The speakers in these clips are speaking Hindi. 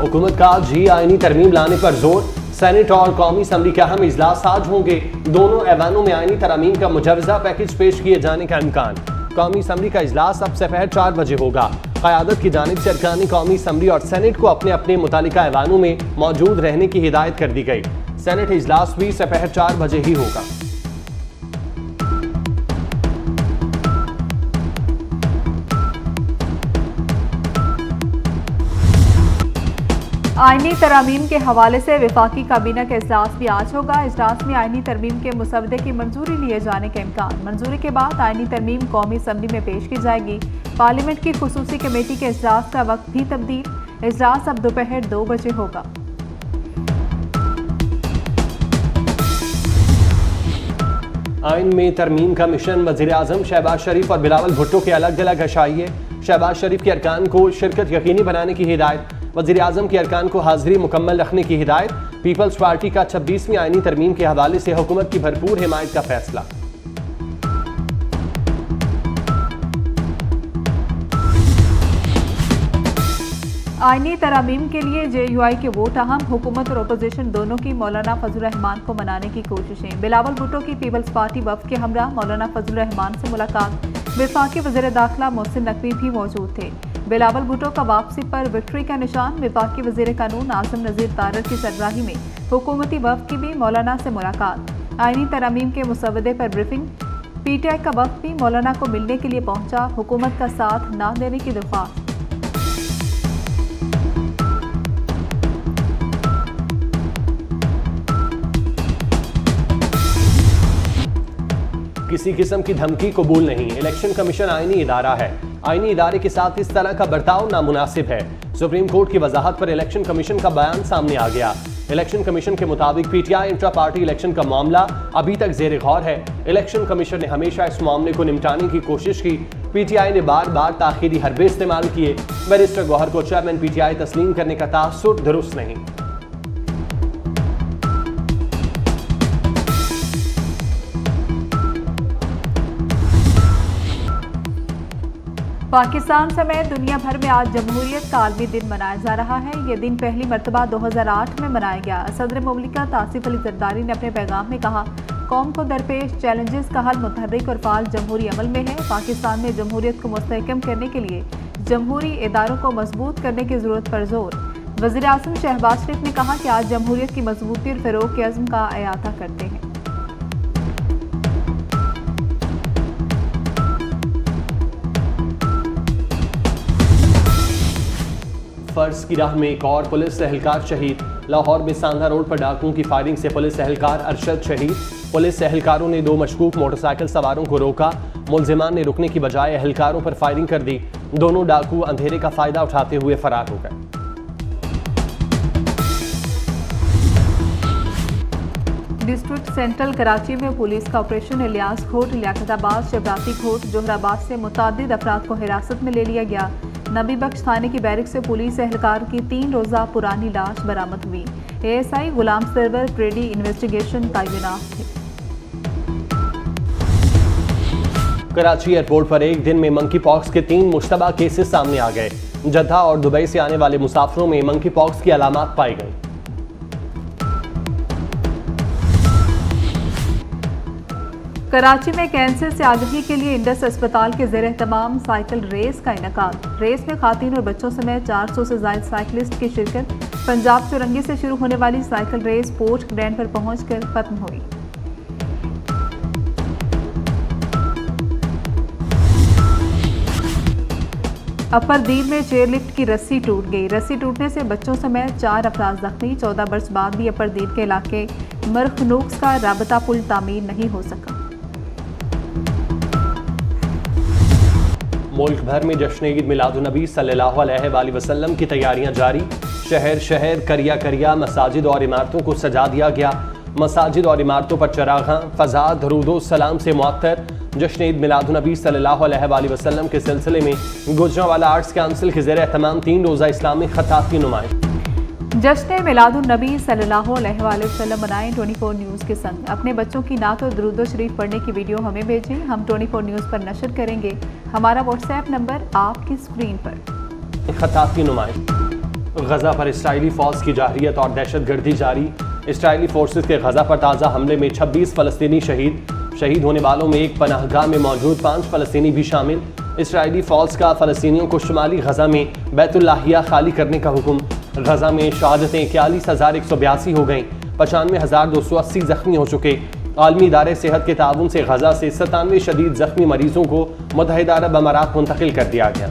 हुकूमत का जी आईनी तरमीम लाने पर जोर। सेनेट और कौमी असम्बली के अहम इजलास आज होंगे। दोनों ऐवानों में आईनी तरमीम का मुजवजा पैकेज पेश किए जाने का इम्कान। कौमी असम्बली का इजलास अब दोपहर 4 बजे होगा। क़यादत की जानिब से अरकान कौमी असम्बली और सेनेट को अपने अपने मुतालिका ऐवानों में मौजूद रहने की हिदायत कर दी गई। सेनेट इजलास भी दोपहर 4 बजे ही होगा। आईनी तरमीम के हवाले से वफाकी काबीना का इजलास भी आज होगा। इजलास में आईनी तरमीम के मुसवदे की मंजूरी लिए जाने का इम्कान। मंजूरी के बाद आईनी तरमीम कौमी असम्बली में पेश की जाएगी। पार्लियामेंट की खुसूसी कमेटी के इजलास का वक्त भी तब्दील। इजलास अब दोपहर 2 बजे होगा। आइन में तरमीम का मिशन वज़ीर आज़म शहबाज शरीफ और बिलावल भुट्टो के अलग अलग हशाइये। शहबाज शरीफ के अरकान को शिरकत यकीनी बनाने की हिदायत। वज़ीर आज़म के अरकान को हाज़िरी मुकम्मल रखने की हिदायत। पीपल्स पार्टी का 26वीं आईनी तरमीम के हवाले से हुकूमत की भरपूर हिमायत का फैसला। आईनी तरमीम के लिए JUI के वोट अहम। हुकूमत और अपोजिशन दोनों की मौलाना फजल रहमान को मनाने की कोशिशें। बिलावल भुट्टो की पीपल्स पार्टी वफ़द के हमरा मौलाना फजल रहमान से मुलाकात। वफाकी वज़ीर दाखिला मोहसिन नकवी भी मौजूद थे। बिलावल भुट्टो का वापसी पर विक्ट्री का निशान। वफाकी वज़ीर कानून आज़म नज़ीर तारर की सरबराही में हुकूमती वफ़द की भी मौलाना से मुलाकात। आईनी तरमीम के मुसवदे पर ब्रीफिंग। PTI का वफ़द भी मौलाना को मिलने के लिए पहुंचा। हुकूमत का साथ न देने की दरख्वास्त। किसी किस्म की धमकी कबूल नहीं। इलेक्शन कमीशन आईनी इदारा है। आईनी इदारे के साथ इस तरह का बर्ताव नामुनासिब है। सुप्रीम कोर्ट की वजाहत पर इलेक्शन कमीशन का बयान सामने आ गया। इलेक्शन कमीशन के मुताबिक PTI इंट्रा पार्टी इलेक्शन का मामला अभी तक जेर गौर है। इलेक्शन कमीशन ने हमेशा इस मामले को निपटाने की कोशिश की। PTI ने बार बार ताखीरी हरबे इस्तेमाल किए। बैरिस्टर गौहर को चेयरमैन PTI तस्लीम करने का तासुर दुरुस्त नहीं। पाकिस्तान समेत दुनिया भर में आज जमहूरियत का आलमी दिन मनाया जा रहा है। ये दिन पहली मरतबा 2008 में मनाया गया। सदर मुमलिकत आसिफ अली जरदारी ने अपने पैगाम में कहा, कौम को दरपेश चैलेंजेस का हल मुतहर्रिक और फाल जमहूरी अमल में है। पाकिस्तान में जमहूरियत को मुस्तहकम करने के लिए जमहूरी इदारों को मजबूत करने की जरूरत पर जोर। वज़ीर आज़म शहबाज शरीफ ने कहा कि आज जमहूरियत की मजबूती और फ़रोग़ के अज़्म का अयाता करते हैं। फर्ज की राह में एक और पुलिस एहलकार शहीद। लाहौर में सांधा रोड पर डाकुओं की फायरिंग से पुलिस एहलकार अरशद शहीद। पुलिस एहलकारों ने 2 मशकूक मोटरसाइकिल सवारों को रोका। मुलजिमान ने रुकने की बजाय एहलकारों पर फायरिंग कर दी। दोनों डाकू अंधेरे का फायदा उठाते हुए फरार हो गए। डिस्ट्रिक्ट सेंट्रल कराची में पुलिस का ऑपरेशन इलियास खोट, लियाकताबाद, शबराती खोट, जोहराबाद से मुतादिद अफराद को हिरासत में ले लिया गया। नबी बख्श थाने की बैरिक से पुलिस एहलकार की 3 रोज़ा पुरानी लाश बरामद हुई। ASI गुलाम सरवर प्रेडी इन्वेस्टिगेशन तैनात थे। कराची एयरपोर्ट पर एक दिन में मंकी पॉक्स के 3 मुश्तबा केसेस सामने आ गए। जद्दा और दुबई से आने वाले मुसाफिरों में मंकी पॉक्स की अलामात पाई गई। कराची में कैंसर से आगाही के लिए इंडस अस्पताल के ज़ेर एहतमाम साइकिल रेस का इनेकाद। रेस में खातून और बच्चों समेत 400 से ज़ायद साइकिलिस्ट की शिरकत। पंजाब चौरंगी से शुरू होने वाली साइकिल रेस पोर्ट ग्रैंड पर पहुंचकर खत्म हुई। अपर दीन में चेयरलिफ्ट की रस्सी टूट गई। रस्सी टूटने से बच्चों समेत 4 अफराद जख्मी। 14 बरस बाद भी अपर दीन के इलाके मरखनूक्स का राबता पुल तामीर नहीं हो सका। मुल्क भर में जश्न ईद मिलादुन्नबी सल्लल्लाहु अलैहि वसल्लम की तैयारियां जारी। शहर शहर करिया करिया मसाजिद और इमारतों को सजा दिया गया। मसाजिद और इमारतों पर चरागां फ़ज़ा दरूदो सलाम से मुअत्तर। जश्न ईद मिलादुन्नबी सल्लल्लाहु अलैहि वसल्लम के सिलसिले में गुजरांवाला आर्ट्स काउंसिल के ज़ेर एहतमाम 3 रोज़ा इस्लामी खत्ताती नुमाइश। जश्न मिलादुन्नबी सल्लल्लाहु अलैहि वसल्लम मनाएं 24 न्यूज़ के संग। अपने बच्चों की नात और दुरूद शरीफ पढ़ने की वीडियो हमें भेजें। हम 24 न्यूज़ पर नशर करेंगे। हमारा व्हाट्सएप नंबर आपकी स्क्रीन पर। खत्ताती नुमाइश। गजा पर इसराइली फौज की जारहियत और दहशतगर्दी जारी। इसराइली फोर्सेस के गजा पर ताज़ा हमले में 26 फ़लस्तीनी शहीद होने वालों में एक पनाहगाह में मौजूद 5 फ़लस्तीनी भी शामिल। इसराइली फौज का फ़लस्तीनियों को शुमाली गजा में बैतुल्लाहिया खाली करने का हुक्म। गजा में शहादतें 41,182 हो गईं, 95,280 जख्मी हो चुके। आलमी इदारे सेहत के ताउन से गजा से 97 शदीद जख्मी मरीजों को मुत्तहिदा अरब अमारात मुंतकिल कर दिया गया।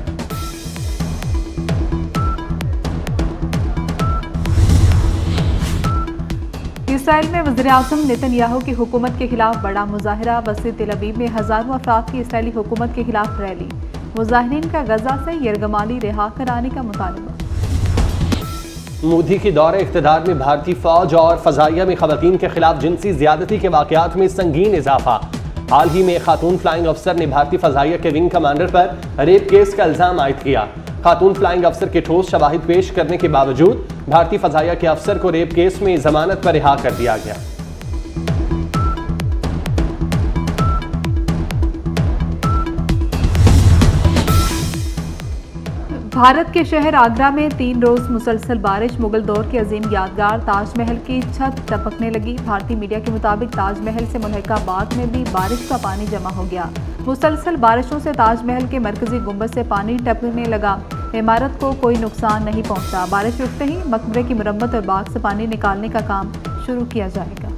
इसराइल में वज़ीर-ए-आज़म नेतन्याहू की हुकूमत के खिलाफ बड़ा मुजाहिरा। वसीत तेल अवीव में हज़ारों अफराद की इसराइली हुकूमत के खिलाफ रैली। मुजाहिरीन का गजा से यरगमाली रिहा कराने का मुतालबा। मोदी की दौरे इख्तिदार में भारतीय फौज और फजाइया में खवातीन के खिलाफ जिनसी ज्यादती के वाकयात में संगीन इजाफा। हाल ही में खातून फ्लाइंग अफसर ने भारतीय फजाइया के विंग कमांडर पर रेप केस का इल्जाम आयद किया। खातून फ्लाइंग अफसर के ठोस शवाहिद पेश करने के बावजूद भारतीय फजाइया के अफसर को रेप केस में जमानत पर रिहा कर दिया गया। भारत के शहर आगरा में 3 रोज मुसलसल बारिश। मुगल दौर के अजीम यादगार ताजमहल की छत टपकने लगी। भारतीय मीडिया के मुताबिक ताजमहल से मुल्हिका बाग में भी बारिश का पानी जमा हो गया। मुसलसल बारिशों से ताजमहल के मरकजी गुंबद से पानी टपकने लगा। इमारत को कोई नुकसान नहीं पहुंचा। बारिश रुकते ही मकबरे की मुरम्मत और बाग से पानी निकालने का काम शुरू किया जाएगा।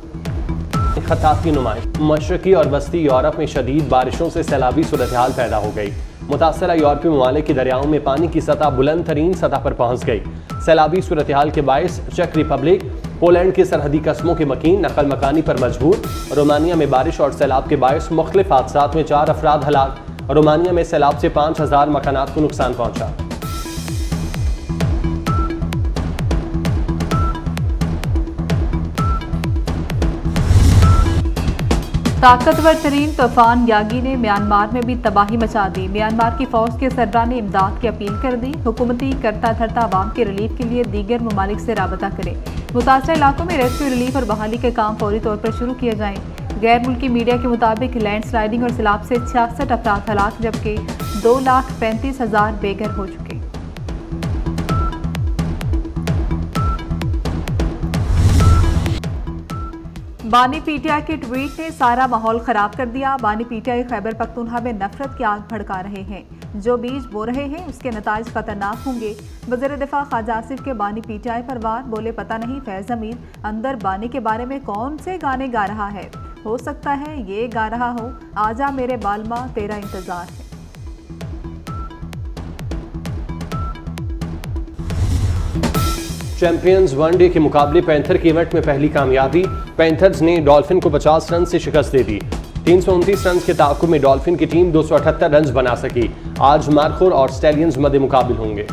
खताब की नुमाइश। मशरकी और वस्ती यूरोप में शदीद बारिशों से सैलाबी सूरत-ए-हाल पैदा हो गई। मुतासरा यूरोपीय ममालिक की दरियाओं में पानी की सतह बुलंद तरीन सतह पर पहुंच गई। सैलाबी सूरत-ए-हाल के बायस चेक रिपब्लिक, पोलैंड के सरहदी कस्मों के मकीन नकल मकानी पर मजबूर। रोमानिया में बारिश और सैलाब के बायस मुख्तलिफ हादसात में 4 अफराद हलाक। रोमानिया में सैलाब से 5,000 मकानात को नुकसान पहुंचा। ताकतवर तरीन तूफान यागी ने म्यांमार में भी तबाही मचा दी। म्यांमार की फौज के सरबराह ने इमदाद की अपील कर दी। हुकूमती करता धरता अवाम के रिलीफ के लिए दीगर ममालिक से राबता करें। मुतासर इलाकों में रेस्क्यू रिलीफ और बहाली के काम फौरी तौर पर शुरू किए जाएं। गैर मुल्की मीडिया के मुताबिक लैंडस्लाइडिंग और सैलाब से 66 अफराद हलाक, जबकि 2,35,000 बेघर हो चुके। बानी पीटीआई के ट्वीट ने सारा माहौल खराब कर दिया। बानी पीटीआई खैबर पख्तूनख्वा में नफरत की आग भड़का रहे हैं। जो बीज बो रहे हैं उसके नताइज खतरनाक होंगे। वज़ीर दिफा ख्वाजा आसिफ के बानी पीटीआई पर वार। बोले पता नहीं फैज़ अमीर अंदर बानी के बारे में कौन से गाने गा रहा है। हो सकता है ये गा रहा हो, आजा मेरे बालमा तेरा इंतजार है। चैंपियंस वनडे के मुकाबले पैंथर के इवेंट में पहली कामयाबी। पैंथर्स ने डॉल्फिन को 50 रन से शिकस्त दे दी। 329 रन के ताक़ुब में डॉल्फिन की टीम 278 रन बना सकी। आज मार्खोर और स्टैलियंस मद्दे मुकाबिल होंगे।